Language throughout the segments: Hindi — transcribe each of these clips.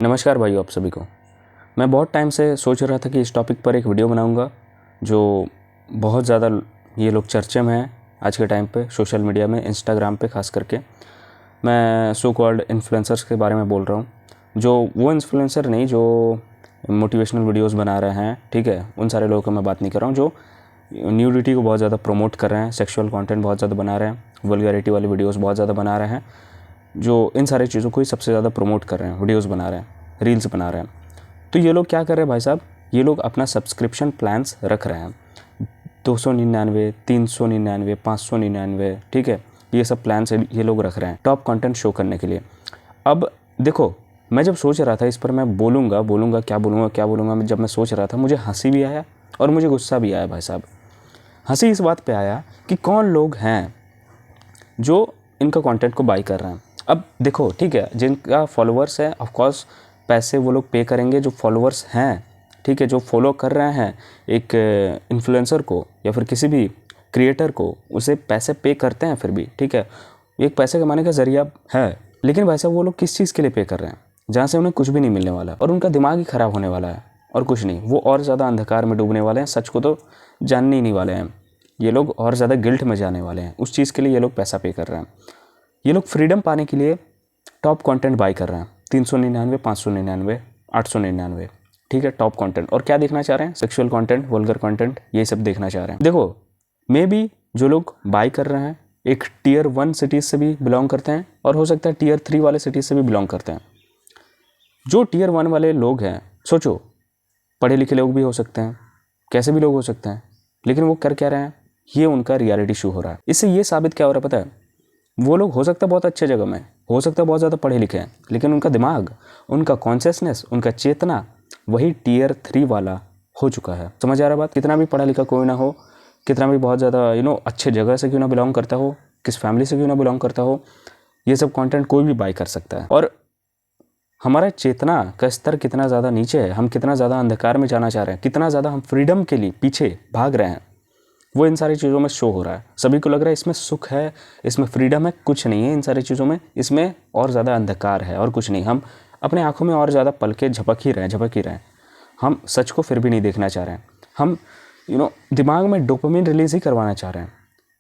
नमस्कार भाइयों, आप सभी को। मैं बहुत टाइम से सोच रहा था कि इस टॉपिक पर एक वीडियो बनाऊंगा जो बहुत ज़्यादा ये लोग चर्चे में हैं आज के टाइम पे, सोशल मीडिया में, इंस्टाग्राम पे खास करके। मैं सो कॉल्ड इन्फ्लुएंसर्स के बारे में बोल रहा हूँ, जो वो इन्फ्लुएंसर नहीं जो मोटिवेशनल वीडियोस बना रहे हैं, ठीक है, उन सारे लोगों का मैं बात नहीं कर रहा हूँ जो न्यूडिटी को बहुत ज़्यादा प्रमोट कर रहे हैं, सेक्सुअल कंटेंट बहुत ज़्यादा बना रहे हैं, वल्गैरिटी वाली वीडियोस बहुत ज़्यादा बना रहे हैं, जो इन सारी चीज़ों को ही सबसे ज़्यादा प्रमोट कर रहे हैं, वीडियोस बना रहे हैं, रील्स बना रहे हैं। तो ये लोग क्या कर रहे हैं भाई साहब, ये लोग अपना सब्सक्रिप्शन प्लान्स रख रहे हैं, 299, 399, 599, ठीक है, ये सब प्लान्स ये लोग रख रहे हैं टॉप कंटेंट शो करने के लिए। अब देखो, मैं जब सोच रहा था इस पर मैं बोलूँगा क्या बोलूँगा, जब मैं सोच रहा था मुझे हंसी भी आया और मुझे गुस्सा भी आया भाई साहब। हंसी इस बात पे आया कि कौन लोग हैं जो इनका कंटेंट को बाई कर रहे हैं। अब देखो, ठीक है, जिनका फॉलोअर्स है ऑफकोर्स पैसे वो लोग पे करेंगे, जो फॉलोअर्स हैं, ठीक है, जो फॉलो कर रहे हैं एक इन्फ्लुएंसर को या फिर किसी भी क्रिएटर को, उसे पैसे पे करते हैं फिर भी, ठीक है, एक पैसे कमाने का जरिया है। लेकिन भाई साहब वो लोग किस चीज़ के लिए पे कर रहे हैं जहाँ से उन्हें कुछ भी नहीं मिलने वाला और उनका दिमाग ही ख़राब होने वाला है और कुछ नहीं। वो और ज़्यादा अंधकार में डूबने वाले हैं, सच को तो जानने ही नहीं वाले हैं। ये लोग और ज़्यादा गिल्ट में जाने वाले हैं। उस चीज़ के लिए ये लोग पैसा पे कर रहे हैं। ये लोग फ्रीडम पाने के लिए टॉप कंटेंट बाई कर रहे हैं, 399, 599, 899, ठीक है, टॉप कंटेंट। और क्या देखना चाह रहे हैं? सेक्सुअल कंटेंट, वल्गर कंटेंट, ये सब देखना चाह रहे हैं। देखो, मे बी जो लोग बाई कर रहे हैं एक टियर 1 सिटीज़ से भी बिलोंग करते हैं और हो सकता है टियर 3 वाले सिटीज़ से भी बिलोंग करते हैं। जो टियर 1 वाले लोग हैं, सोचो, पढ़े लिखे लोग भी हो सकते हैं, कैसे भी लोग हो सकते हैं, लेकिन वो कर क्या रहे हैं? ये उनका रियलिटी शो हो रहा है। इससे ये साबित क्या हो रहा है पता है? वो लोग हो सकता है बहुत अच्छे जगह में, हो सकता है बहुत ज़्यादा पढ़े लिखे हैं, लेकिन उनका दिमाग, उनका कॉन्शियसनेस, उनका चेतना वही टियर 3 वाला हो चुका है। समझ आ रहा बात? कितना भी पढ़ा लिखा कोई ना हो, कितना भी बहुत ज़्यादा अच्छे जगह से क्यों ना बिलोंग करता हो, किस फैमिली से क्यों ना बिलोंग करता हो, ये सब कंटेंट कोई भी बाई कर सकता है। और हमारा चेतना का स्तर कितना ज़्यादा नीचे है, हम कितना ज़्यादा अंधकार में जाना चाह रहे हैं, कितना ज़्यादा हम फ्रीडम के लिए पीछे भाग रहे हैं, वो इन सारी चीज़ों में शो हो रहा है। सभी को लग रहा है इसमें सुख है, इसमें फ्रीडम है, कुछ नहीं है इन सारी चीज़ों में, इसमें और ज़्यादा अंधकार है और कुछ नहीं। हम अपने आँखों में और ज़्यादा पल के झपक ही रहे हैं। हम सच को फिर भी नहीं देखना चाह रहे हैं। हम दिमाग में डोपामिन रिलीज़ ही करवाना चाह रहे हैं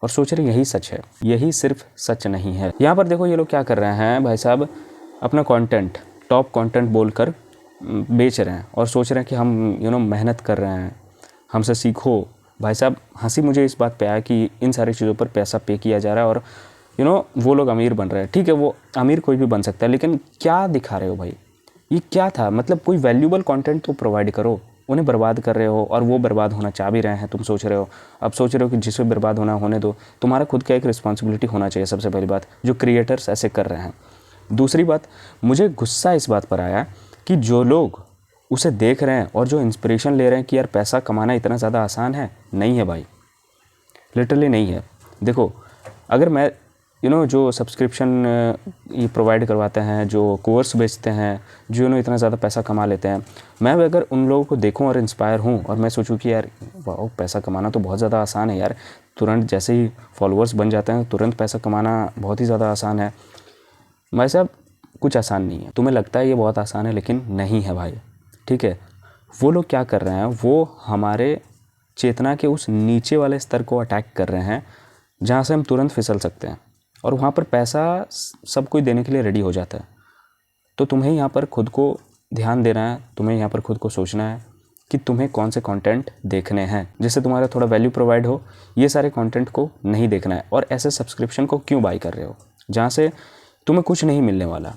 और सोच रहे यही सच है। यही सिर्फ सच नहीं है। यहाँ पर देखो, ये लोग क्या कर रहे हैं भाई साहब, अपना कंटेंट टॉप कंटेंट बोलकर बेच रहे हैं और सोच रहे हैं कि हम मेहनत कर रहे हैं, हमसे सीखो। भाई साहब, हंसी मुझे इस बात पे आया कि इन सारी चीज़ों पर पैसा पे किया जा रहा है और वो लोग अमीर बन रहे हैं। ठीक है, वो अमीर कोई भी बन सकता है, लेकिन क्या दिखा रहे हो भाई? ये क्या था? मतलब कोई वैल्यूबल कंटेंट तो प्रोवाइड करो। उन्हें बर्बाद कर रहे हो और वो बर्बाद होना चाह भी रहे हैं। तुम सोच रहे हो, अब सोच रहे हो कि जिसे बर्बाद होना होने दो। तुम्हारा खुद का एक रिस्पॉन्सिबिलिटी होना चाहिए, सबसे पहली बात, जो क्रिएटर्स ऐसे कर रहे हैं। दूसरी बात, मुझे गुस्सा इस बात पर आया कि जो लोग उसे देख रहे हैं और जो इंस्पिरेशन ले रहे हैं कि यार पैसा कमाना इतना ज़्यादा आसान है, नहीं है भाई, लिटरली नहीं है। देखो, अगर मैं जो सब्सक्रिप्शन ये प्रोवाइड करवाते हैं, जो कोर्स बेचते हैं, जो इतना ज़्यादा पैसा कमा लेते हैं, मैं अगर उन लोगों को देखूं और इंस्पायर हूं और मैं सोचूं कि यार वाह, पैसा कमाना तो बहुत ज़्यादा आसान है यार, तुरंत जैसे ही फॉलोअर्स बन जाते हैं तुरंत पैसा कमाना बहुत ही ज़्यादा आसान है। भाई साहब, कुछ आसान नहीं है। तुम्हें लगता है ये बहुत आसान है, लेकिन नहीं है भाई, ठीक है। वो लोग क्या कर रहे हैं, वो हमारे चेतना के उस नीचे वाले स्तर को अटैक कर रहे हैं जहाँ से हम तुरंत फिसल सकते हैं, और वहाँ पर पैसा सब कोई देने के लिए रेडी हो जाता है। तो तुम्हें यहाँ पर खुद को ध्यान देना है, तुम्हें यहाँ पर खुद को सोचना है कि तुम्हें कौन से कंटेंट देखने हैं जिससे तुम्हारा थोड़ा वैल्यू प्रोवाइड हो। ये सारे कंटेंट को नहीं देखना है। और ऐसे सब्सक्रिप्शन को क्यों बाई कर रहे हो जहाँ से तुम्हें कुछ नहीं मिलने वाला,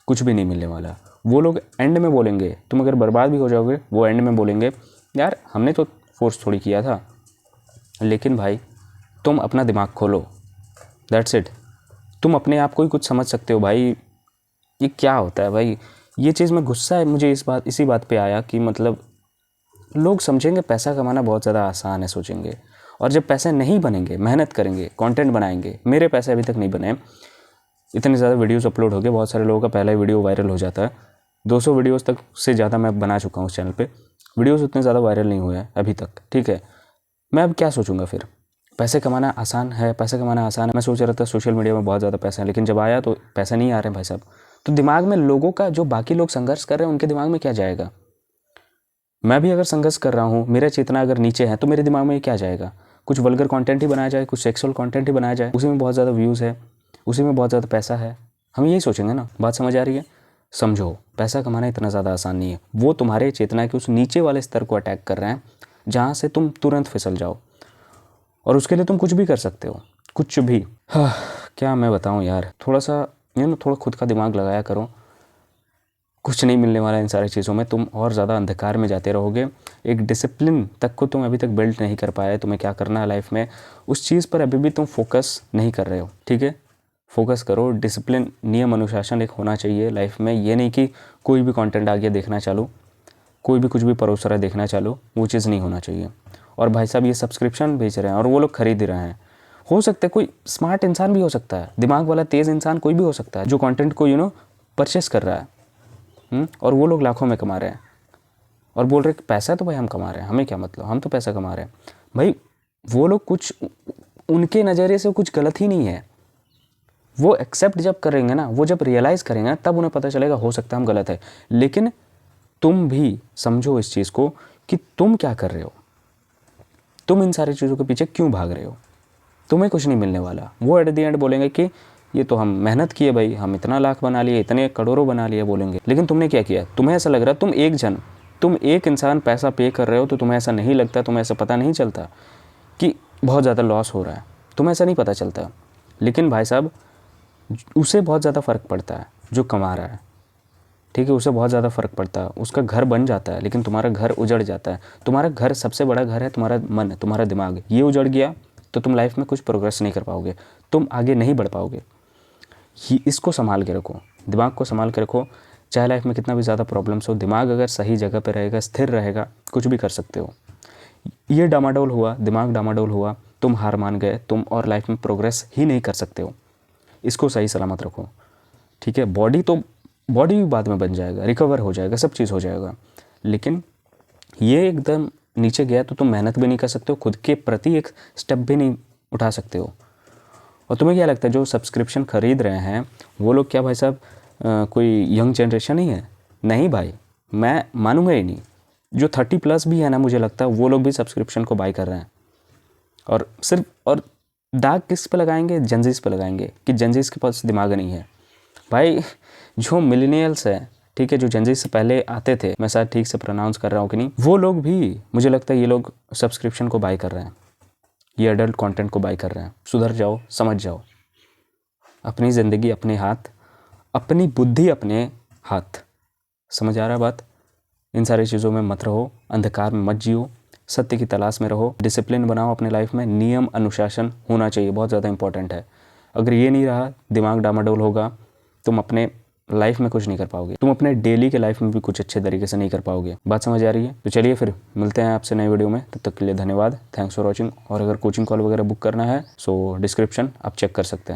कुछ भी नहीं मिलने वाला। वो लोग एंड में बोलेंगे, तुम अगर बर्बाद भी हो जाओगे, वो एंड में बोलेंगे यार हमने तो फोर्स थोड़ी किया था। लेकिन भाई, तुम अपना दिमाग खोलो, दैट्स इट। तुम अपने आप को ही कुछ समझ सकते हो भाई। ये क्या होता है भाई? ये चीज़ में गुस्सा है मुझे इसी बात पे आया कि मतलब लोग समझेंगे पैसा कमाना बहुत ज़्यादा आसान है, सोचेंगे, और जब पैसे नहीं बनेंगे, मेहनत करेंगे, कंटेंट बनाएंगे। मेरे पैसे अभी तक नहीं बने, इतने ज़्यादा वीडियोस अपलोड हो गए, बहुत सारे लोगों का पहला ही वीडियो वायरल हो जाता है। 200 वीडियोस तक से ज़्यादा मैं बना चुका हूँ उस चैनल पे, वीडियोस उतने ज़्यादा वायरल नहीं हुए हैं अभी तक, ठीक है। मैं अब क्या सोचूंगा फिर? पैसे कमाना आसान है, पैसे कमाना आसान है। मैं सोच रहा था सोशल मीडिया में बहुत ज़्यादा पैसा है, लेकिन जब आया तो पैसे नहीं आ रहे हैं भाई साहब। तो दिमाग में लोगों का, जो बाकी लोग संघर्ष कर रहे हैं उनके दिमाग में क्या जाएगा? मैं भी अगर संघर्ष कर रहा हूँ, मेरा चेतना अगर नीचे है, तो मेरे दिमाग में क्या जाएगा? कुछ वल्गर कंटेंट ही बनाया जाए, कुछ सेक्सुअल कंटेंट ही बनाया जाए, उसी में बहुत ज़्यादा व्यूज़ है, उसी में बहुत ज़्यादा पैसा है। हम यही सोचेंगे ना। बात समझ आ रही है? समझो, पैसा कमाना इतना ज़्यादा आसान नहीं है। वो तुम्हारे चेतना के उस नीचे वाले स्तर को अटैक कर रहे हैं जहाँ से तुम तुरंत फिसल जाओ, और उसके लिए तुम कुछ भी कर सकते हो, कुछ भी। हाँ, क्या मैं बताऊँ यार, थोड़ा सा थोड़ा खुद का दिमाग लगाया करो। कुछ नहीं मिलने वाला इन सारी चीज़ों में, तुम और ज़्यादा अंधकार में जाते रहोगे। एक डिसिप्लिन तक को तुम अभी तक बिल्ड नहीं कर पाए, तुम्हें क्या करना है लाइफ में, उस चीज़ पर अभी भी तुम फोकस नहीं कर रहे हो। ठीक है, फोकस करो। डिसिप्लिन, नियम अनुशासन एक होना चाहिए लाइफ में। ये नहीं कि कोई भी कंटेंट आ गया देखना चालू, कोई भी कुछ भी परोस रहा है देखना चालू, वो चीज़ नहीं होना चाहिए। और भाई साहब, ये सब्सक्रिप्शन बेच रहे हैं और वो लोग खरीद ही रहे हैं। हो सकता है कोई स्मार्ट इंसान भी हो सकता है, दिमाग वाला तेज़ इंसान कोई भी हो सकता है, जो कंटेंट को परचेस कर रहा है, और वो लोग लाखों में कमा रहे हैं और बोल रहे हैं पैसा तो भाई हम कमा रहे हैं, हमें क्या मतलब, हम तो पैसा कमा रहे हैं। भाई वो लोग कुछ, उनके नज़रिए से कुछ गलत ही नहीं है। वो एक्सेप्ट जब करेंगे ना, वो जब रियलाइज़ करेंगे ना, तब उन्हें पता चलेगा हो सकता है हम गलत है। लेकिन तुम भी समझो इस चीज़ को कि तुम क्या कर रहे हो, तुम इन सारी चीज़ों के पीछे क्यों भाग रहे हो। तुम्हें कुछ नहीं मिलने वाला। वो एट द एंड बोलेंगे कि ये तो हम मेहनत किए भाई, हम इतना लाख बना लिए, इतने करोड़ों बना लिए, बोलेंगे। लेकिन तुमने क्या किया? तुम्हें ऐसा लग रहा है तुम एक इंसान पैसा पे कर रहे हो, तो तुम्हें ऐसा नहीं लगता, तुम्हें ऐसा पता नहीं चलता कि बहुत ज़्यादा लॉस हो रहा है, तुम्हें ऐसा नहीं पता चलता। लेकिन भाई साहब, उसे बहुत ज़्यादा फ़र्क पड़ता है जो कमा रहा है। ठीक है, उसे बहुत ज़्यादा फ़र्क पड़ता है, उसका घर बन जाता है, लेकिन तुम्हारा घर उजड़ जाता है। तुम्हारा घर, सबसे बड़ा घर है तुम्हारा मन, तुम्हारा दिमाग। ये उजड़ गया तो तुम लाइफ में कुछ प्रोग्रेस नहीं कर पाओगे, तुम आगे नहीं बढ़ पाओगे। इसको संभाल के रखो, दिमाग को संभाल के रखो। चाहे लाइफ में कितना भी ज़्यादा प्रॉब्लम्स हो, दिमाग अगर सही जगह पे रहेगा, स्थिर रहेगा, कुछ भी कर सकते हो। ये डामाडोल हुआ, दिमाग डामाडोल हुआ, तुम हार मान गए, तुम और लाइफ में प्रोग्रेस ही नहीं कर सकते हो। इसको सही सलामत रखो। ठीक है, बॉडी भी बाद में बन जाएगा, रिकवर हो जाएगा, सब चीज़ हो जाएगा। लेकिन ये एकदम नीचे गया तो तुम मेहनत भी नहीं कर सकते हो, खुद के प्रति एक स्टेप भी नहीं उठा सकते हो। और तुम्हें क्या लगता है जो सब्सक्रिप्शन खरीद रहे हैं वो लोग क्या भाई साहब कोई यंग जनरेशन ही है? नहीं भाई, मैं मानूंगा ही नहीं। जो 30+ भी है ना, मुझे लगता है वो लोग भी सब्सक्रिप्शन को बाय कर रहे हैं। और दाग किस पे लगाएंगे? जेनजीस पे लगाएंगे कि जेनजीस के पास दिमाग नहीं है। भाई जो मिलेनियल्स है, ठीक है, जो जेनजीस से पहले आते थे, मैं शायद ठीक से प्रोनाउंस कर रहा हूँ कि नहीं, वो लोग भी, मुझे लगता है ये लोग सब्सक्रिप्शन को बाय कर रहे हैं, ये एडल्ट कंटेंट को बाय कर रहे हैं। सुधर जाओ, समझ जाओ। अपनी ज़िंदगी अपने हाथ, अपनी बुद्धि अपने हाथ। समझ आ रहा है बात? इन सारी चीज़ों में मत रहो, अंधकार में मत जियो, सत्य की तलाश में रहो, डिसिप्लिन बनाओ अपने लाइफ में। नियम अनुशासन होना चाहिए, बहुत ज़्यादा इंपॉर्टेंट है। अगर ये नहीं रहा, दिमाग डामाडोल होगा, तुम अपने लाइफ में कुछ नहीं कर पाओगे, तुम अपने डेली के लाइफ में भी कुछ अच्छे तरीके से नहीं कर पाओगे। बात समझ आ रही है? तो चलिए फिर मिलते हैं आपसे नए वीडियो में, तब तक के लिए धन्यवाद, थैंक्स फॉर वॉचिंग। और अगर कोचिंग कॉल वगैरह बुक करना है सो डिस्क्रिप्शन आप चेक कर सकते हैं।